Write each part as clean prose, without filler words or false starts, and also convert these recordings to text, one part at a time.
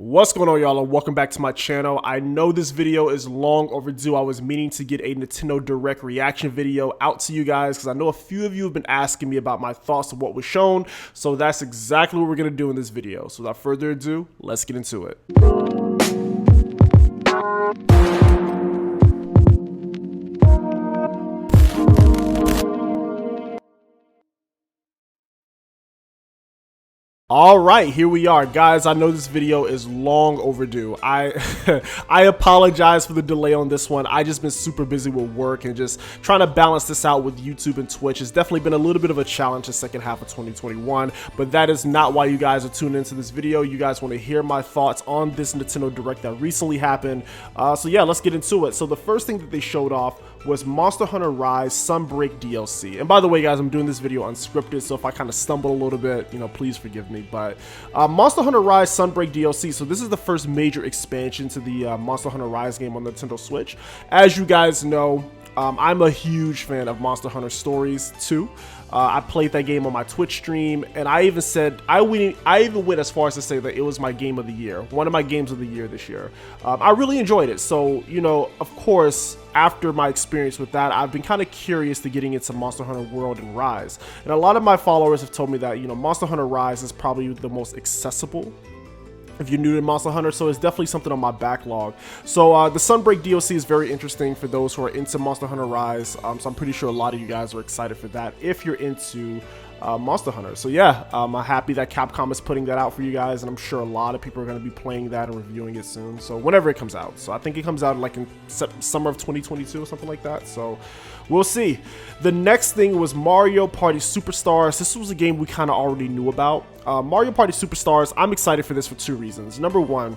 What's going on, y'all, and welcome back to my channel. I know this video is long overdue. I was meaning to get a Nintendo Direct reaction video out to you guys because I know a few of you have been asking me about my thoughts of what was shown, so that's exactly what we're going to do in this video. So without further ado, let's get into it. All right, here we are, guys. I know this video is long overdue. I apologize for the delay on this one. I just been super busy with work and just trying to balance this out with YouTube and Twitch. It's definitely been a little bit of a challenge the second half of 2021, but that is not why you guys are tuning into this video. You guys want to hear my thoughts on this Nintendo Direct that recently happened. So yeah, let's get into it. So the first thing that they showed off was Monster Hunter Rise Sunbreak DLC. And by the way, guys, I'm doing this video unscripted, so if I kind of stumble a little bit, you know, please forgive me. But Monster Hunter Rise Sunbreak DLC. So this is the first major expansion to the Monster Hunter Rise game on the Nintendo Switch. As you guys know, I'm a huge fan of Monster Hunter Stories 2. I played that game on my Twitch stream, and I even said I even went as far as to say that it was my game of the year, one of my games of the year this year. I really enjoyed it. So, you know, of course, after my experience with that, I've been kind of curious to getting into Monster Hunter World and Rise. And a lot of my followers have told me that, you know, Monster Hunter Rise is probably the most accessible if you're new to Monster Hunter, so it's definitely something on my backlog. So the Sunbreak DLC is very interesting for those who are into Monster Hunter Rise, so I'm pretty sure a lot of you guys are excited for that if you're into Monster Hunter. So yeah, I'm happy that Capcom is putting that out for you guys, and I'm sure a lot of people are going to be playing that and reviewing it soon, so whenever it comes out. So I think it comes out like in summer of 2022 or something like that, so we'll see. The next thing was Mario Party Superstars. This was a game we kind of already knew about. Mario Party Superstars, I'm excited for this for two reasons. Number one,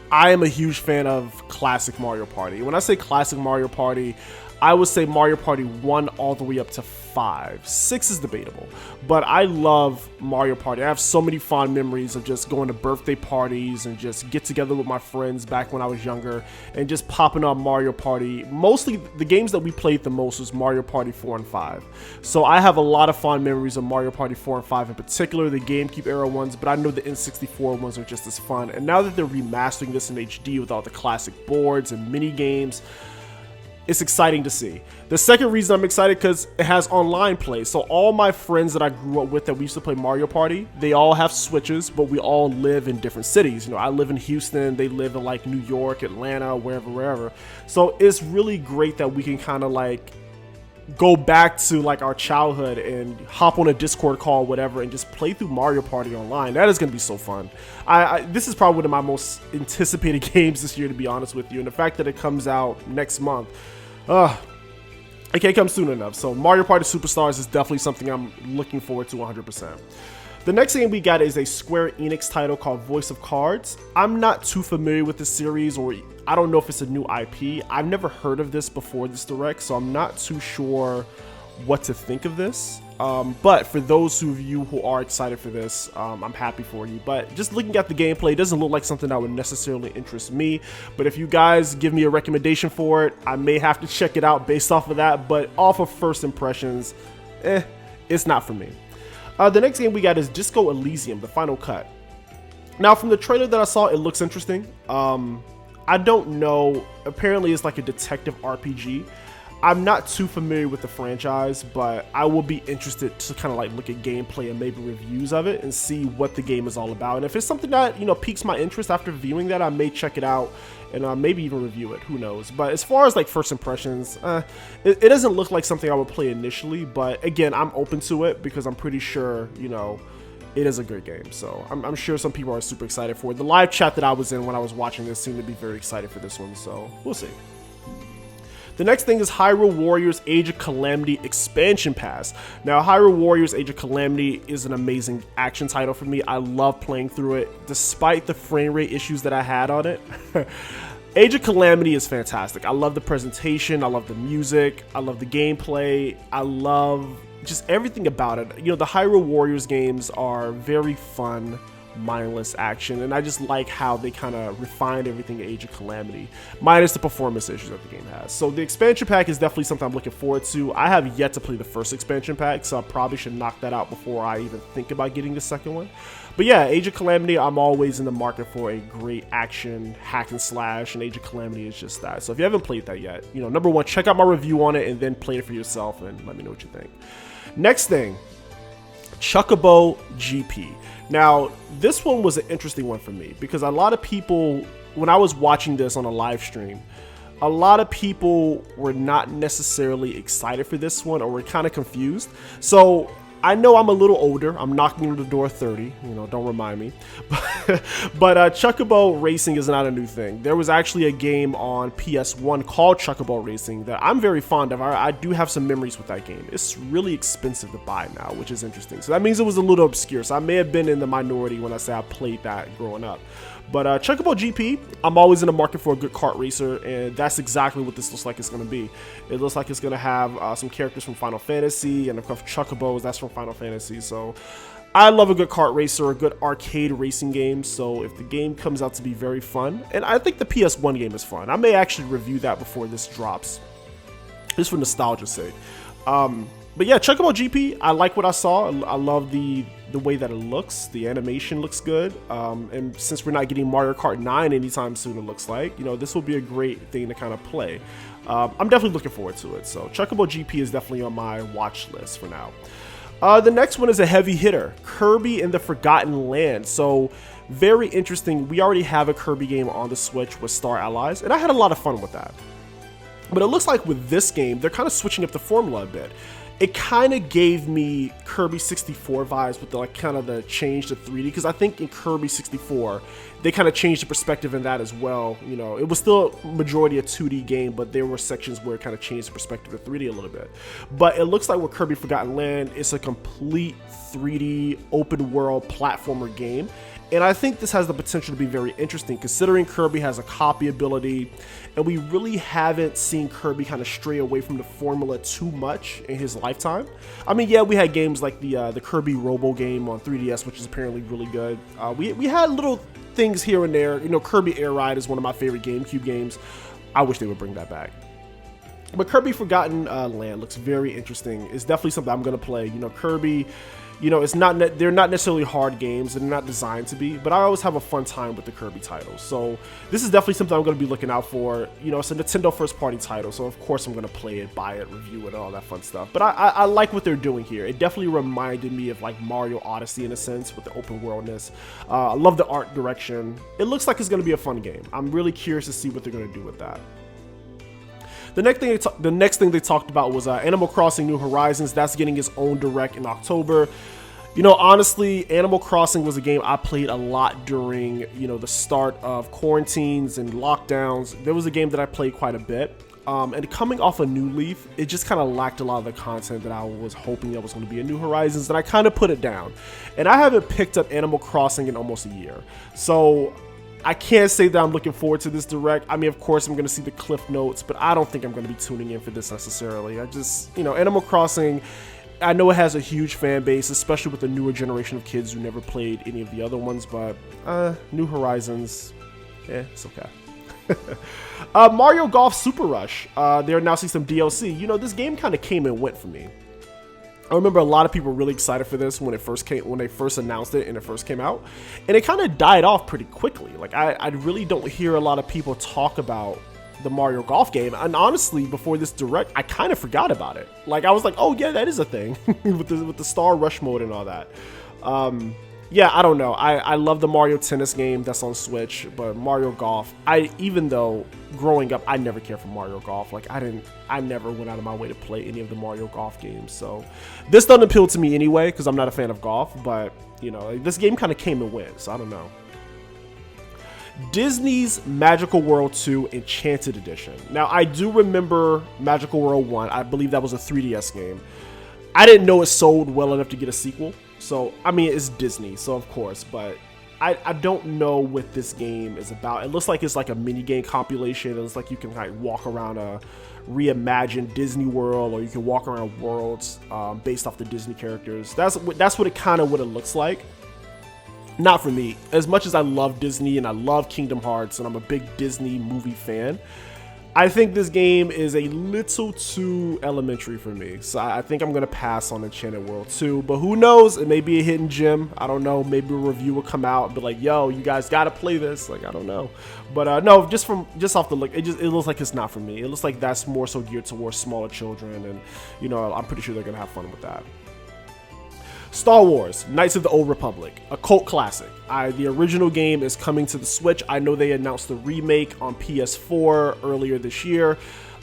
I am a huge fan of classic Mario Party. When I say classic Mario Party, I would say Mario Party 1 all the way up to 5. 6 is debatable, but I love Mario Party. I have so many fond memories of just going to birthday parties and just get together with my friends back when I was younger and just popping on Mario Party. Mostly the games that we played the most was Mario Party 4 and 5. So I have a lot of fond memories of Mario Party 4 and 5 in particular, the GameCube era ones, but I know the N64 ones are just as fun. And now that they're remastering this in HD with all the classic boards and mini games, it's exciting to see. The second reason I'm excited because it has online play. So all my friends that I grew up with that we used to play Mario Party, they all have Switches, but we all live in different cities. You know, I live in Houston, they live in like New York, Atlanta, wherever. So it's really great that we can kind of like go back to like our childhood and hop on a Discord call, whatever, and just play through Mario Party online. That is going to be so fun. This is probably one of my most anticipated games this year, to be honest with you. And the fact that it comes out next month, it can't come soon enough. So Mario Party Superstars is definitely something I'm looking forward to 100%. The next game we got is a Square Enix title called Voice of Cards. I'm not too familiar with the series, or I don't know if it's a new IP. I've never heard of this before this Direct, so I'm not too sure what to think of this. But for those of you who are excited for this, I'm happy for you. But just looking at the gameplay, it doesn't look like something that would necessarily interest me. But if you guys give me a recommendation for it, I may have to check it out based off of that. But off of first impressions, it's not for me. The next game we got is Disco Elysium, the final cut. Now, from the trailer that I saw, it looks interesting. I don't know. Apparently, it's like a detective RPG. I'm not too familiar with the franchise, but I will be interested to kind of like look at gameplay and maybe reviews of it and see what the game is all about. And if it's something that, you know, piques my interest after viewing that, I may check it out and maybe even review it. Who knows? But as far as like first impressions, it doesn't look like something I would play initially. But again, I'm open to it because I'm pretty sure, you know, it is a good game. So I'm sure some people are super excited for it. The live chat that I was in when I was watching this seemed to be very excited for this one. So we'll see. The next thing is Hyrule Warriors Age of Calamity Expansion Pass. Now, Hyrule Warriors Age of Calamity is an amazing action title for me. I love playing through it, despite the frame rate issues that I had on it. Age of Calamity is fantastic. I love the presentation, I love the music, I love the gameplay, I love just everything about it. You know, the Hyrule Warriors games are very fun mindless action, and I just like how they kind of refined everything in Age of Calamity, minus the performance issues that the game has. So the expansion pack is definitely something I'm looking forward to. I have yet to play the first expansion pack, so I probably should knock that out before I even think about getting the second one. But yeah, Age of Calamity, I'm always in the market for a great action hack and slash, and Age of Calamity is just that. So if you haven't played that yet, you know, number one, check out my review on it and then play it for yourself and let me know what you think. Next thing, Checkable GP. Now, this one was an interesting one for me because a lot of people, when I was watching this on a live stream, a lot of people were not necessarily excited for this one or were kind of confused. So I know I'm a little older. I'm knocking on the door 30. You know, don't remind me. But Checkable Racing is not a new thing. There was actually a game on PS1 called Checkable Racing that I'm very fond of. I do have some memories with that game. It's really expensive to buy now, which is interesting. So that means it was a little obscure. So I may have been in the minority when I say I played that growing up. But Checkable GP, I'm always in the market for a good kart racer, and that's exactly what this looks like it's going to be. It looks like it's going to have some characters from Final Fantasy, and of course Chocobos, that's from Final Fantasy. So I love a good kart racer, a good arcade racing game. So if the game comes out to be very fun, and I think the PS1 game is fun. I may actually review that before this drops, just for nostalgia's sake. But yeah, Checkable GP, I like what I saw. I love the way that it looks. The animation looks good. And since we're not getting Mario Kart 9 anytime soon, it looks like, you know, this will be a great thing to kind of play. I'm definitely looking forward to it. So Checkable GP is definitely on my watch list for now. The next one is a heavy hitter, Kirby and the Forgotten Land. So very interesting. We already have a Kirby game on the Switch with Star Allies, and I had a lot of fun with that. But it looks like with this game, they're kind of switching up the formula a bit. It kind of gave me Kirby 64 vibes with the, like, kind of the change to 3D, because I think in Kirby 64 they kind of changed the perspective in that as well. You know, it was still majority a 2D game, but there were sections where it kind of changed the perspective to 3D a little bit. But it looks like with Kirby Forgotten Land, it's a complete 3D open world platformer game. And I think this has the potential to be very interesting, considering Kirby has a copy ability, and we really haven't seen Kirby kind of stray away from the formula too much in his lifetime. I mean, yeah, we had games like the Kirby Robo game on 3DS, which is apparently really good. We had little things here and there. You know, Kirby Air Ride is one of my favorite GameCube games. I wish they would bring that back. But Kirby Forgotten Land looks very interesting. It's definitely something I'm going to play. You know, Kirby, you know, they're not necessarily hard games, and they're not designed to be, but I always have a fun time with the Kirby titles. So this is definitely something I'm going to be looking out for. You know, it's a Nintendo first party title, so of course I'm going to play it, buy it, review it, and all that fun stuff. But I like what they're doing here. It definitely reminded me of like Mario Odyssey in a sense with the open worldness. I love the art direction. It looks like it's going to be a fun game. I'm really curious to see what they're going to do with that. The next thing they talked about was Animal Crossing New Horizons. That's getting its own direct in October. You know, honestly, Animal Crossing was a game I played a lot during, you know, the start of quarantines and lockdowns. There was a game that I played quite a bit. And coming off a New Leaf, it just kind of lacked a lot of the content that I was hoping that was going to be in New Horizons, and I kind of put it down. And I haven't picked up Animal Crossing in almost a year. So I can't say that I'm looking forward to this direct. I mean, of course, I'm going to see the cliff notes, but I don't think I'm going to be tuning in for this necessarily. I just, you know, Animal Crossing, I know it has a huge fan base, especially with the newer generation of kids who never played any of the other ones, but New Horizons, it's okay. Mario Golf Super Rush, they're announcing some DLC. You know, this game kind of came and went for me. I remember a lot of people were really excited for this when they first announced it and it first came out, and it kind of died off pretty quickly. Like I really don't hear a lot of people talk about the Mario Golf game, and honestly, before this direct, I kind of forgot about it. Like I was like, oh yeah, that is a thing with the Star Rush mode and all that. Yeah, I don't know. I love the Mario Tennis game that's on Switch, but Mario Golf, even though growing up I never cared for Mario Golf, like I never went out of my way to play any of the Mario Golf games. So this doesn't appeal to me anyway because I'm not a fan of golf, but you know, this game kind of came and went, so I don't know. Disney's Magical World 2 Enchanted Edition. Now, I do remember Magical World 1. I believe that was a 3DS game. I didn't know it sold well enough to get a sequel. So, I mean, it's Disney, so of course, but I don't know what this game is about. It looks like it's like a mini game compilation. It looks like you can like walk around a reimagined Disney World, or you can walk around worlds based off the Disney characters. That's what it kind of looks like. not for me. As much as I love Disney and I love Kingdom Hearts and I'm a big Disney movie fan, I think this game is a little too elementary for me. So I think I'm going to pass on Enchanted World 2. But who knows? It may be a hidden gem. I don't know. Maybe a review will come out and be like, yo, you guys got to play this. Like, I don't know. But no, just off the look, it looks like it's not for me. It looks like that's more so geared towards smaller children. And, you know, I'm pretty sure they're going to have fun with that. Star Wars, Knights of the Old Republic, a cult classic. The original game is coming to the Switch. I know they announced the remake on PS4 earlier this year.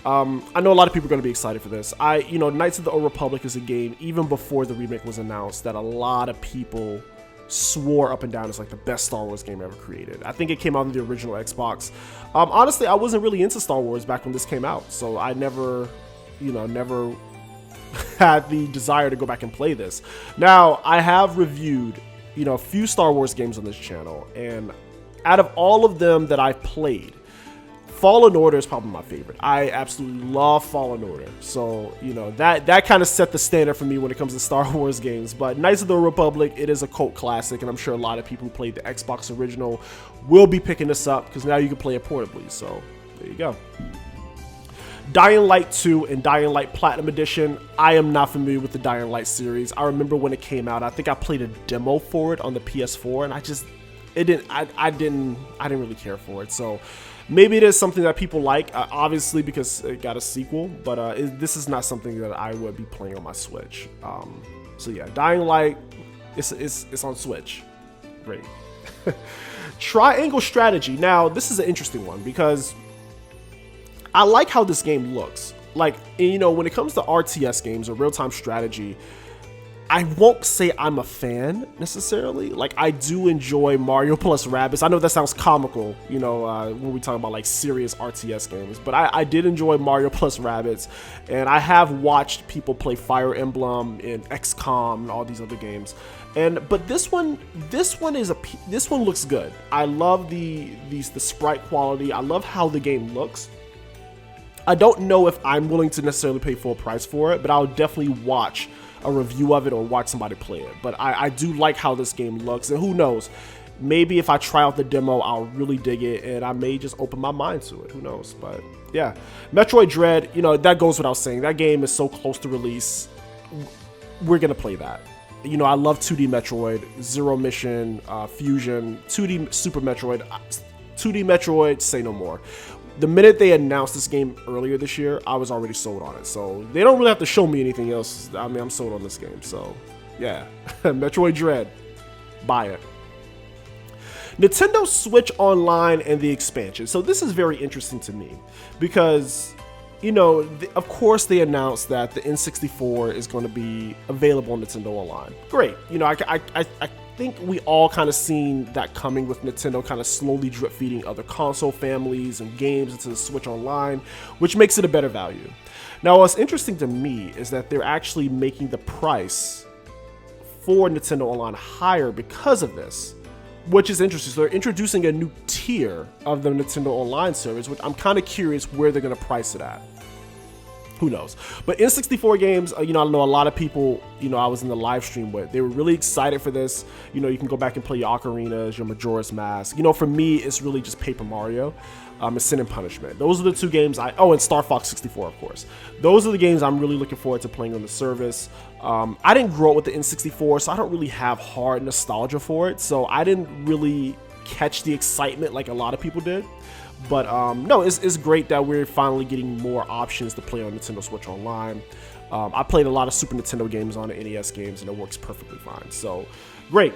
I know a lot of people are going to be excited for this. You know, Knights of the Old Republic is a game, even before the remake was announced, that a lot of people swore up and down is like the best Star Wars game ever created. I think it came out on the original Xbox. Honestly, I wasn't really into Star Wars back when this came out, so I never had the desire to go back and play this. Now, I have reviewed, you know, a few Star Wars games on this channel, and out of all of them that I've played, Fallen Order is probably my favorite. I absolutely love Fallen Order. So, you know, that kind of set the standard for me when it comes to Star Wars games. But Knights of the Republic, it is a cult classic, and I'm sure a lot of people who played the Xbox original will be picking this up because now you can play it portably. So, there you go. Dying Light 2 and Dying Light Platinum Edition. I am not familiar with the Dying Light series. I remember when it came out, I think I played a demo for it on the PS4, and I didn't really care for it. So maybe it is something that people like, obviously because it got a sequel, but this is not something that I would be playing on my Switch. So yeah, Dying Light, it's on Switch. Great. Triangle Strategy. Now, this is an interesting one because I like how this game looks. Like, you know, when it comes to RTS games or real-time strategy, I won't say I'm a fan necessarily. Like, I do enjoy Mario plus Rabbids. I know that sounds comical, you know, when we talk about like serious RTS games, but I did enjoy Mario plus Rabbids, and I have watched people play Fire Emblem and XCOM and all these other games. But this one looks good. I love the sprite quality. I love how the game looks. I don't know if I'm willing to necessarily pay full price for it, but I'll definitely watch a review of it or watch somebody play it. But I do like how this game looks, and who knows, maybe if I try out the demo, I'll really dig it, and I may just open my mind to it. Who knows? But yeah, Metroid Dread, you know, that goes without saying. That game is so close to release. We're gonna play that. You know, I love 2D Metroid, Zero Mission, Fusion, 2D Super Metroid, 2D Metroid, say no more. The minute they announced this game earlier this year, I was already sold on it. So they don't really have to show me anything else. I mean, I'm sold on this game. So yeah, Metroid Dread, buy it. Nintendo Switch Online and the expansion. So this is very interesting to me because, you know, of course they announced that the N64 is going to be available on Nintendo Online. Great. You know, I think we all kind of seen that coming with Nintendo kind of slowly drip feeding other console families and games into the Switch Online, which makes it a better value. Now, what's interesting to me is that they're actually making the price for Nintendo Online higher because of this, which is interesting. So they're introducing a new tier of the Nintendo Online service, which I'm kind of curious where they're going to price it at. Who knows? But N64 games, you know, I know a lot of people, you know, I was in the live stream with, they were really excited for this. You know, you can go back and play your Ocarinas, your Majora's Mask. You know, for me, it's really just Paper Mario and Sin and Punishment. Those are the two games and Star Fox 64, of course. Those are the games I'm really looking forward to playing on the service. I didn't grow up with the N64, so I don't really have hard nostalgia for it. So I didn't really catch the excitement like a lot of people did. But no, it's great that we're finally getting more options to play on Nintendo Switch Online. I played a lot of Super Nintendo games on the NES games, and it works perfectly fine. So great.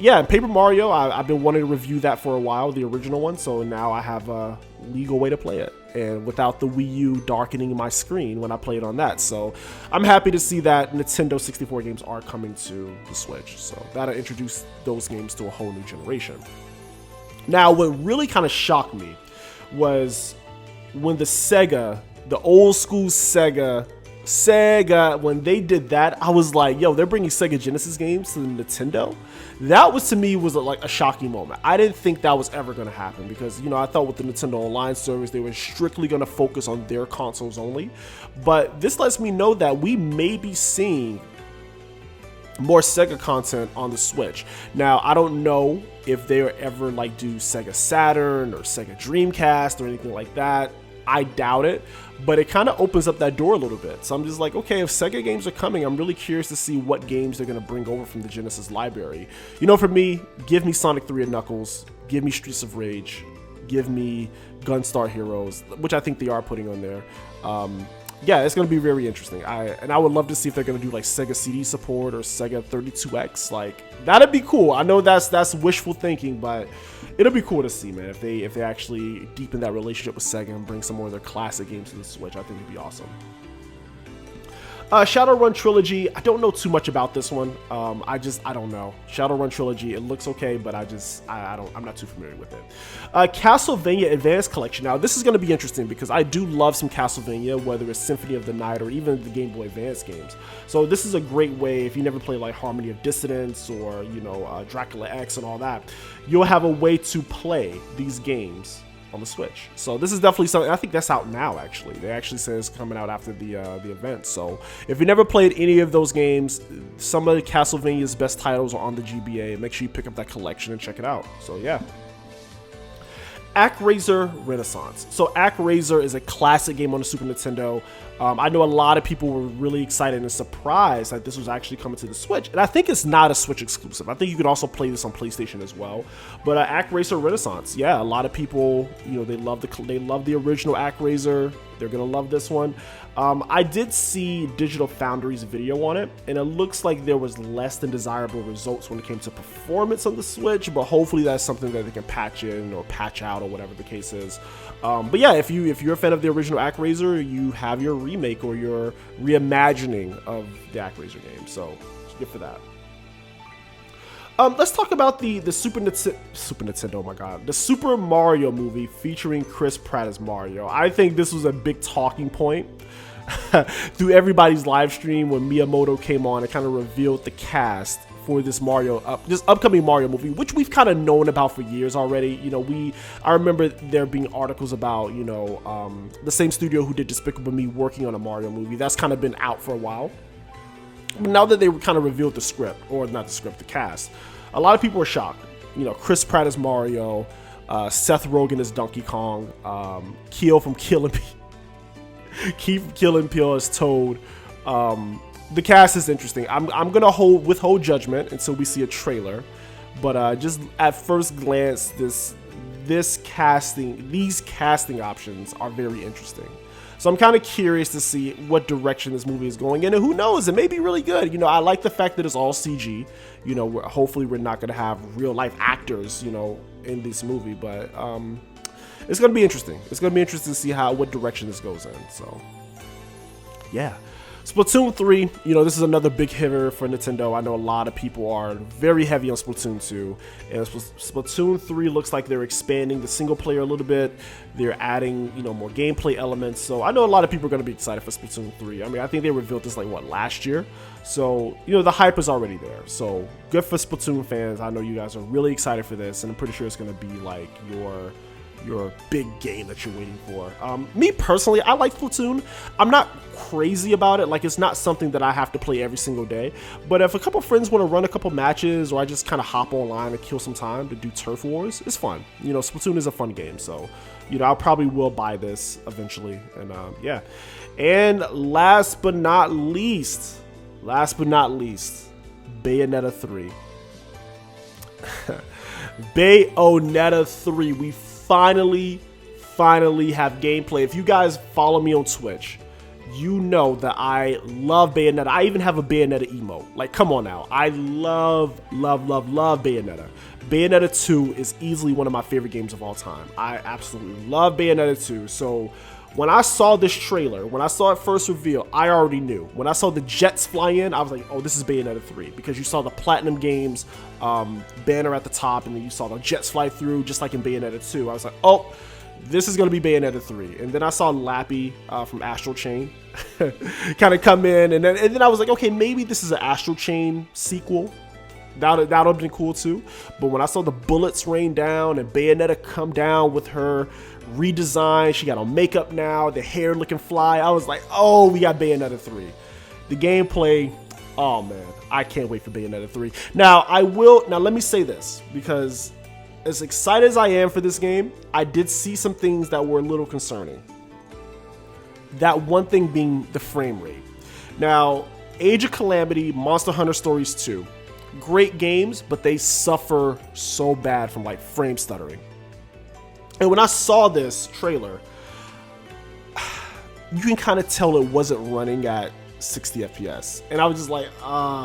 Yeah, Paper Mario, I've been wanting to review that for a while, the original one. So now I have a legal way to play it, and without the Wii U darkening my screen when I play it on that. So I'm happy to see that Nintendo 64 games are coming to the Switch. So that'll introduce those games to a whole new generation. Now, what really kind of shocked me was when the old school Sega, when they did that, I was like, yo, they're bringing Sega Genesis games to the Nintendo. That was, to me, was like a shocking moment. I didn't think that was ever going to happen because, you know, I thought with the Nintendo Online service, they were strictly going to focus on their consoles only. But this lets me know that we may be seeing more Sega content on the Switch. Now, I don't know if they ever like do Sega Saturn or Sega Dreamcast or anything like that. I doubt it, but it kind of opens up that door a little bit. So I'm just like, okay, if Sega games are coming, I'm really curious to see what games they're going to bring over from the Genesis library. You know, for me, give me Sonic 3 and Knuckles, give me Streets of Rage, give me Gunstar Heroes, which I think they are putting on there. Yeah, it's going to be very interesting. And I would love to see if they're going to do like Sega CD support or Sega 32X. Like, that'd be cool. I know that's wishful thinking, but it'll be cool to see, man, if they actually deepen that relationship with Sega and bring some more of their classic games to the Switch. I think it'd be awesome. Shadowrun Trilogy, I don't know too much about this one. I don't know. Shadowrun Trilogy, it looks okay, but I'm not too familiar with it. Castlevania Advanced Collection. Now, this is going to be interesting because I do love some Castlevania, whether it's Symphony of the Night or even the Game Boy Advance games. So this is a great way, if you never played like Harmony of Dissonance or, you know, Dracula X and all that, you'll have a way to play these games on the Switch. So this is definitely something. I think that's out now, actually. They actually say it's coming out after the event. So if you never played any of those games, some of Castlevania's best titles are on the GBA. Make sure you pick up that collection and check it out. So yeah. ActRaiser Renaissance. So ActRaiser is a classic game on the Super Nintendo. I know a lot of people were really excited and surprised that this was actually coming to the Switch, and I think it's not a Switch exclusive. I think you could also play this on PlayStation as well. But ActRaiser Renaissance, yeah, a lot of people, you know, they love the original ActRaiser. They're gonna love this one. I did see Digital Foundry's video on it, and it looks like there was less than desirable results when it came to performance on the Switch, but hopefully that's something that they can patch in or patch out or whatever the case is. But yeah, if you're a fan of the original ActRaiser, you have your remake or your reimagining of the ActRaiser game, so it's good for that. Let's talk about the Super Nintendo, oh my god, the Super Mario movie featuring Chris Pratt as Mario. I think this was a big talking point through everybody's live stream when Miyamoto came on and kind of revealed the cast for this this upcoming Mario movie, which we've kind of known about for years already. You know, I remember there being articles about, you know, the same studio who did Despicable Me working on a Mario movie. That's kind of been out for a while. Now that they kind of revealed the script, or not the script, the cast, a lot of people were shocked. You know, Chris Pratt as Mario, Seth Rogen as Donkey Kong, Keel from Key from Keel and Peele as Toad. The cast is interesting. I'm gonna withhold judgment until we see a trailer, but just at first glance, these casting options are very interesting. So I'm kind of curious to see what direction this movie is going in, and who knows, it may be really good. You know, I like the fact that it's all CG. You know, hopefully we're not going to have real life actors, you know, in this movie, but it's going to be interesting. It's going to be interesting to see what direction this goes in. So yeah. Splatoon 3, you know, this is another big hitter for Nintendo. I know a lot of people are very heavy on Splatoon 2, and Splatoon 3 looks like they're expanding the single player a little bit. They're adding, you know, more gameplay elements. So I know a lot of people are going to be excited for Splatoon 3. I mean, I think they revealed this like, what, last year? So, you know, the hype is already there. So good for Splatoon fans. I know you guys are really excited for this, and I'm pretty sure it's going to be like your big game that you're waiting for. Me personally, I like Splatoon. I'm not crazy about it. Like, it's not something that I have to play every single day. But if a couple friends want to run a couple matches, or I just kind of hop online and kill some time to do turf wars, it's fun. You know, Splatoon is a fun game. So, you know, I probably will buy this eventually. And yeah. And last but not least, Bayonetta 3. Bayonetta 3. We finally have gameplay. If you guys follow me on Twitch, you know that I love Bayonetta. I even have a Bayonetta emote. Like, come on now. I love Bayonetta. Bayonetta 2 is easily one of my favorite games of all time. I absolutely love Bayonetta 2. So when I saw this trailer, when I saw it first revealed, I already knew. When I saw the jets fly in, I was like, oh, this is Bayonetta 3. Because you saw the Platinum Games banner at the top, and then you saw the jets fly through, just like in Bayonetta 2. I was like, oh, this is going to be Bayonetta 3. And then I saw Lappy from Astral Chain kind of come in. And then I was like, okay, maybe this is an Astral Chain sequel. That would have been cool too. But when I saw the bullets rain down and Bayonetta come down with her redesign, she got on makeup now, the hair looking fly, I was like, oh, we got Bayonetta 3. The gameplay, Oh man, I can't wait for Bayonetta 3. Now let me say this, because as excited as I am for this game, I did see some things that were a little concerning. That one thing being the frame rate. Now, Age of Calamity, Monster Hunter Stories 2, great games, but they suffer so bad from like frame stuttering. And when I saw this trailer, you can kind of tell it wasn't running at 60 FPS. And I was just like,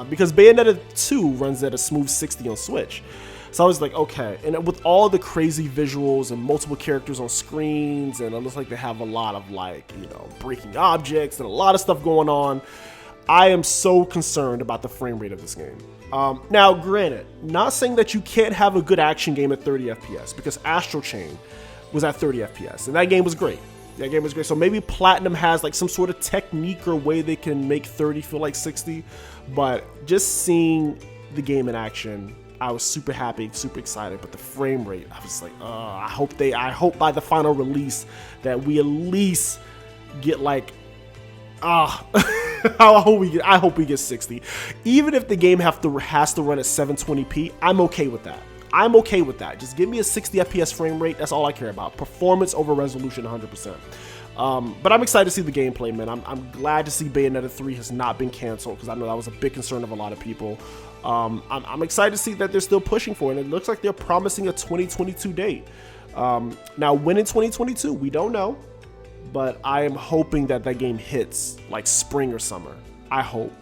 because Bayonetta 2 runs at a smooth 60 on Switch. So I was like, okay. And with all the crazy visuals and multiple characters on screens, and it looks like they have a lot of like, you know, breaking objects and a lot of stuff going on, I am so concerned about the frame rate of this game. Now, granted, not saying that you can't have a good action game at 30 FPS, because Astral Chain was at 30 FPS, and that game was great. That game was great. So maybe Platinum has like some sort of technique or way they can make 30 feel like 60, but just seeing the game in action, I was super happy, super excited. But the frame rate, I was like, I hope by the final release that we at least get like, I hope we get 60. Even if the game has to run at 720p, I'm okay with that. I'm okay with that. Just give me a 60 FPS frame rate. That's all I care about. Performance over resolution, 100%. But I'm excited to see the gameplay, man. I'm glad to see Bayonetta 3 has not been canceled, because I know that was a big concern of a lot of people. I'm excited to see that they're still pushing for it. And it looks like they're promising a 2022 date. Now, when in 2022, we don't know. But I am hoping that that game hits like spring or summer. I hope.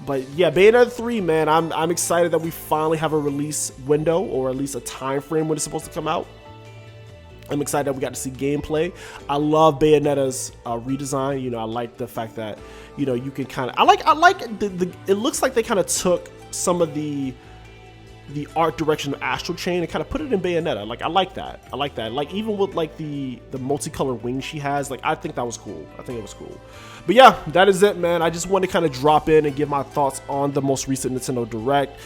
But yeah, Bayonetta 3, man, I'm excited that we finally have a release window, or at least a time frame when it's supposed to come out. I'm excited that we got to see gameplay. I love Bayonetta's redesign. You know, I like the fact that, you know, you can kind of, I like it looks like they kind of took some of the art direction of Astral Chain and kind of put it in Bayonetta. Like, I like that. Like, even with like the multicolored wings she has, like, I think that was cool. I think it was cool. But yeah, that is it, man. I just wanted to kind of drop in and give my thoughts on the most recent Nintendo Direct.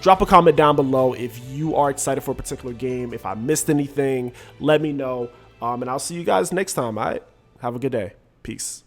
Drop a comment down below if you are excited for a particular game. If I missed anything, let me know. And I'll see you guys next time, all right? Have a good day. Peace.